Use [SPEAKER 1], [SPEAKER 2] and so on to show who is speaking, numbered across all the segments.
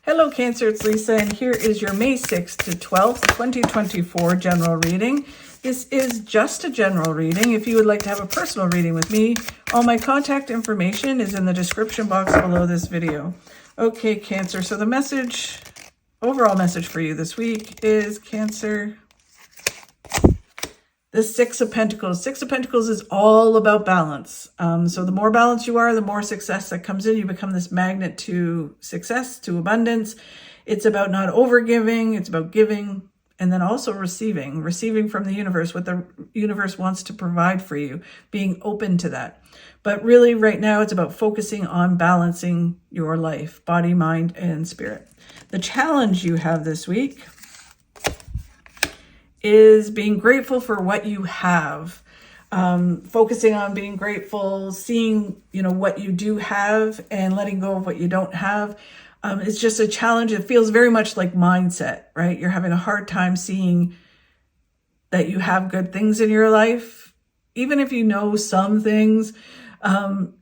[SPEAKER 1] Hello Cancer, it's Lisa, and here is your May 6th to 12th, 2024 general reading. This is just a general reading. If you would like to have a personal reading with me, all my contact information is in the description box below this video. Okay, Cancer, so the overall message for you this week is, Cancer, the Six of Pentacles. Six of Pentacles is all about balance. So the more balanced you are, the more success that comes in. You become this magnet to success, to abundance. It's about not overgiving. It's about giving and then also receiving from the universe, what the universe wants to provide for you, being open to that. But really right now it's about focusing on balancing your life, body, mind, and spirit. The challenge you have this week is being grateful for what you have, focusing on being grateful, seeing, what you do have and letting go of what you don't have. It's just a challenge. It feels very much like mindset, right? You're having a hard time seeing that you have good things in your life. Even if you know some things,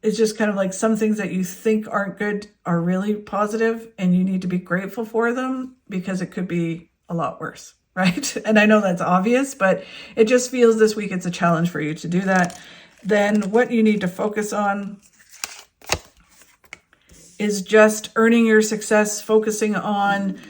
[SPEAKER 1] it's just kind of like some things that you think aren't good are really positive and you need to be grateful for them because it could be a lot worse. Right? And I know that's obvious, but it just feels this week it's a challenge for you to do that. Then what you need to focus on is just earning your success, focusing on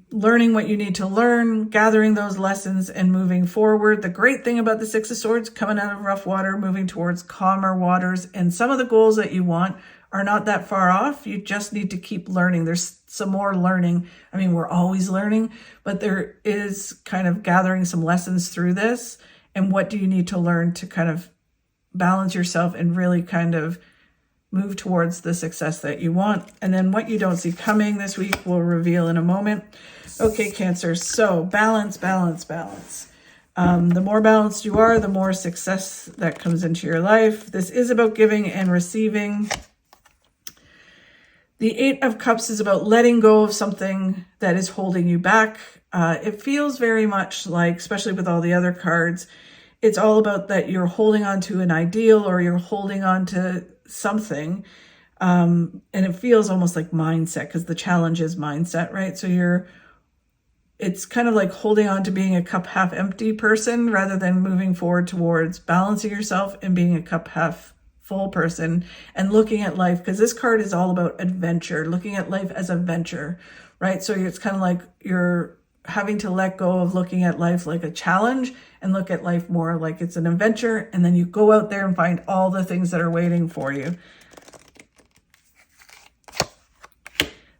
[SPEAKER 1] learning what you need to learn, gathering those lessons and moving forward. The great thing about the Six of Swords, coming out of rough water, moving towards calmer waters, and some of the goals that you want are not that far off. You just need to keep learning. There's some more learning. I mean, we're always learning, but there is kind of gathering some lessons through this. And what do you need to learn to kind of balance yourself and really kind of move towards the success that you want? And then what you don't see coming this week we'll reveal in a moment. Okay, Cancer. So balance, balance, balance. The more balanced you are, the more success that comes into your life. This is about giving and receiving. The Eight of Cups is about letting go of something that is holding you back. It feels very much like, especially with all the other cards, it's all about that you're holding on to an ideal or you're holding on to something. And it feels almost like mindset because the challenge is mindset, right? So it's kind of like holding on to being a cup half empty person rather than moving forward towards balancing yourself and being a cup half full person and looking at life, because this card is all about adventure, looking at life as a venture, right? So it's kind of like you're having to let go of looking at life like a challenge and look at life more like it's an adventure. And then you go out there and find all the things that are waiting for you.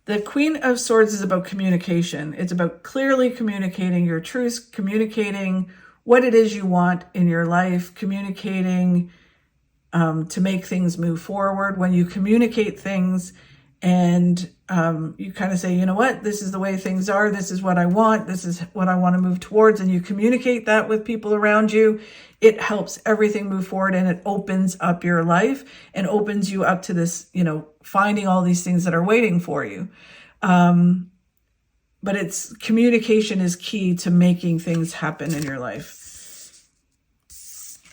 [SPEAKER 1] The Queen of Swords is about communication. It's about clearly communicating your truths, communicating what it is you want in your life, communicating to make things move forward. When you communicate things and you kind of say, you know what, this is the way things are, this is what I want, this is what I want to move towards, and you communicate that with people around you, it helps everything move forward and it opens up your life and opens you up to this, finding all these things that are waiting for you. But communication is key to making things happen in your life.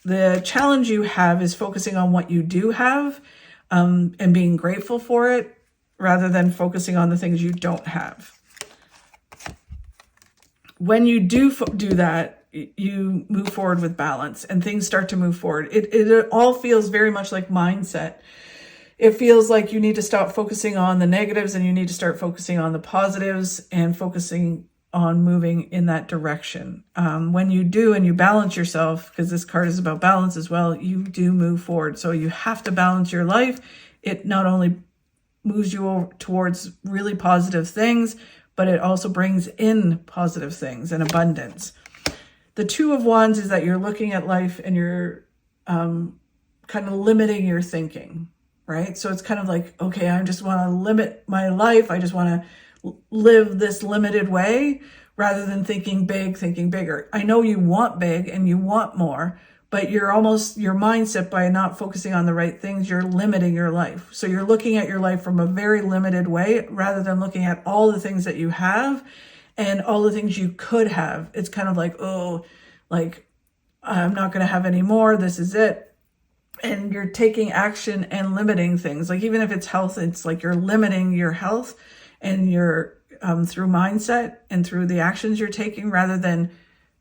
[SPEAKER 1] The challenge you have is focusing on what you do have and being grateful for it rather than focusing on the things you don't have. When you do that, you move forward with balance and things start to move forward. It all feels very much like mindset. It feels like you need to stop focusing on the negatives and you need to start focusing on the positives and focusing on moving in that direction. When you do and you balance yourself, because this card is about balance as well, you do move forward. So you have to balance your life. It not only moves you towards really positive things, but it also brings in positive things and abundance. The Two of Wands is that you're looking at life and you're kind of limiting your thinking, right? So it's kind of like, okay, I just want to limit my life. I just want to live this limited way rather than thinking big, thinking bigger. I know you want big and you want more, but your mindset, by not focusing on the right things, you're limiting your life. So you're looking at your life from a very limited way rather than looking at all the things that you have and all the things you could have. It's kind of like, I'm not going to have any more. This is it. And you're taking action and limiting things. Like even if it's health, it's like you're limiting your health and you're through mindset and through the actions you're taking, rather than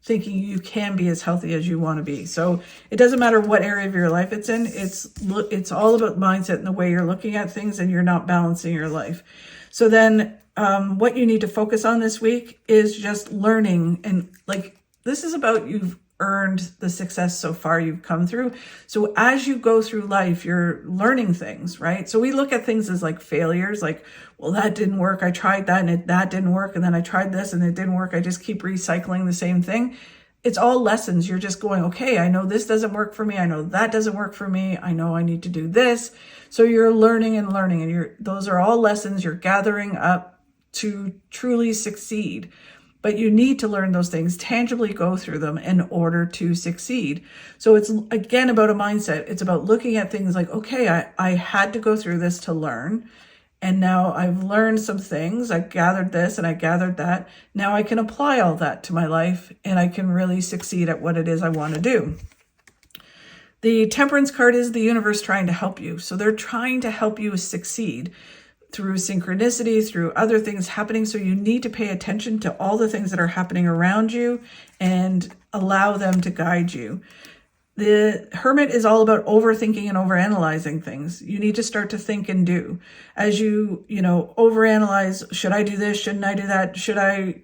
[SPEAKER 1] thinking you can be as healthy as you want to be. So it doesn't matter what area of your life it's in. It's all about mindset and the way you're looking at things, and you're not balancing your life. So then what you need to focus on this week is just learning. And like, this is about, you've earned the success so far you've come through. So as you go through life, you're learning things, right? So we look at things as like failures, like, well, that didn't work. I tried that and that didn't work. And then I tried this and it didn't work. I just keep recycling the same thing. It's all lessons. You're just going, okay, I know this doesn't work for me. I know that doesn't work for me. I know I need to do this. So you're learning and learning, and those are all lessons you're gathering up to truly succeed. But you need to learn those things, tangibly go through them in order to succeed. So it's, again, about a mindset. It's about looking at things like, okay, I had to go through this to learn. And now I've learned some things. I gathered this and I gathered that. Now I can apply all that to my life, and I can really succeed at what it is I want to do. The Temperance card is the universe trying to help you. So they're trying to help you succeed through synchronicity, through other things happening. So you need to pay attention to all the things that are happening around you and allow them to guide you. The Hermit is all about overthinking and overanalyzing things. You need to start to think and do. As you overanalyze, should I do this? Shouldn't I do that? Should I,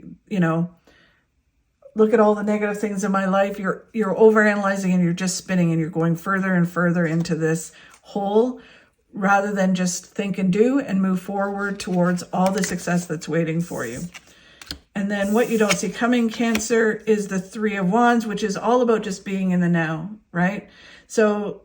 [SPEAKER 1] look at all the negative things in my life? You're overanalyzing, and you're just spinning, and you're going further and further into this hole, rather than just think and do and move forward towards all the success that's waiting for you. And then what you don't see coming, Cancer, is the Three of Wands, which is all about just being in the now, right? So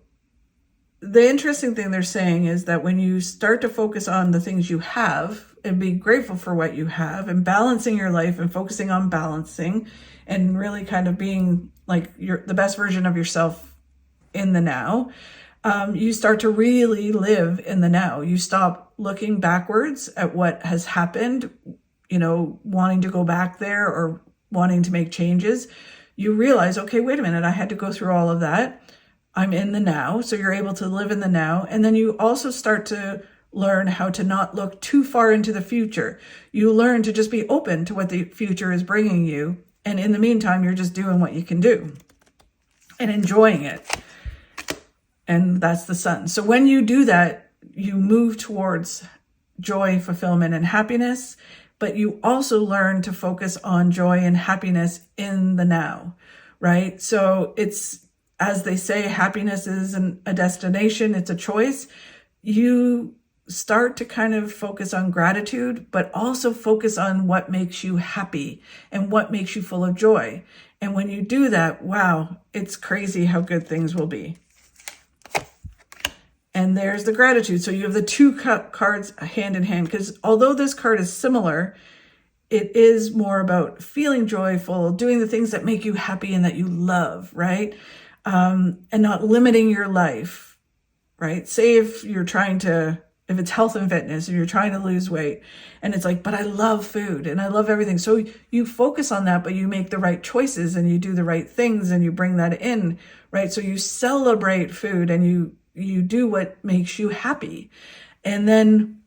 [SPEAKER 1] the interesting thing they're saying is that when you start to focus on the things you have and be grateful for what you have, and balancing your life and focusing on balancing and really kind of being like the best version of yourself in the now, you start to really live in the now. You stop looking backwards at what has happened, wanting to go back there or wanting to make changes. You realize, okay, wait a minute, I had to go through all of that. I'm in the now. So you're able to live in the now. And then you also start to learn how to not look too far into the future. You learn to just be open to what the future is bringing you. And in the meantime, you're just doing what you can do and enjoying it. And that's the Sun. So when you do that, you move towards joy, fulfillment, and happiness, but you also learn to focus on joy and happiness in the now, right? So it's, as they say, happiness isn't a destination, it's a choice. You start to kind of focus on gratitude, but also focus on what makes you happy and what makes you full of joy. And when you do that, wow, it's crazy how good things will be. And there's the gratitude. So you have the two cards hand in hand, because although this card is similar, it is more about feeling joyful, doing the things that make you happy and that you love, right? And not limiting your life, right? Say if it's health and fitness and you're trying to lose weight, and it's like, but I love food and I love everything. So you focus on that, but you make the right choices and you do the right things and you bring that in, right? So you celebrate food and you do what makes you happy. And then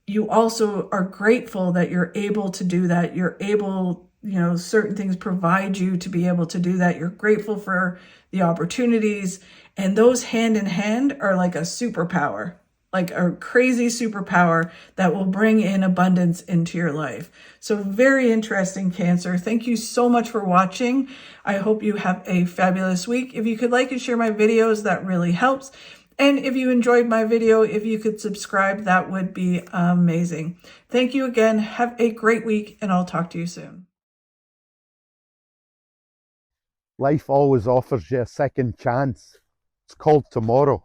[SPEAKER 1] you also are grateful that you're able to do that. You're able, certain things provide you to be able to do that. You're grateful for the opportunities, and those hand in hand are like a superpower, like a crazy superpower that will bring in abundance into your life. So very interesting, Cancer. Thank you so much for watching. I hope you have a fabulous week. If you could like and share my videos, that really helps. And if you enjoyed my video, if you could subscribe, that would be amazing. Thank you again. Have a great week, and I'll talk to you soon.
[SPEAKER 2] Life always offers you a second chance. It's called tomorrow.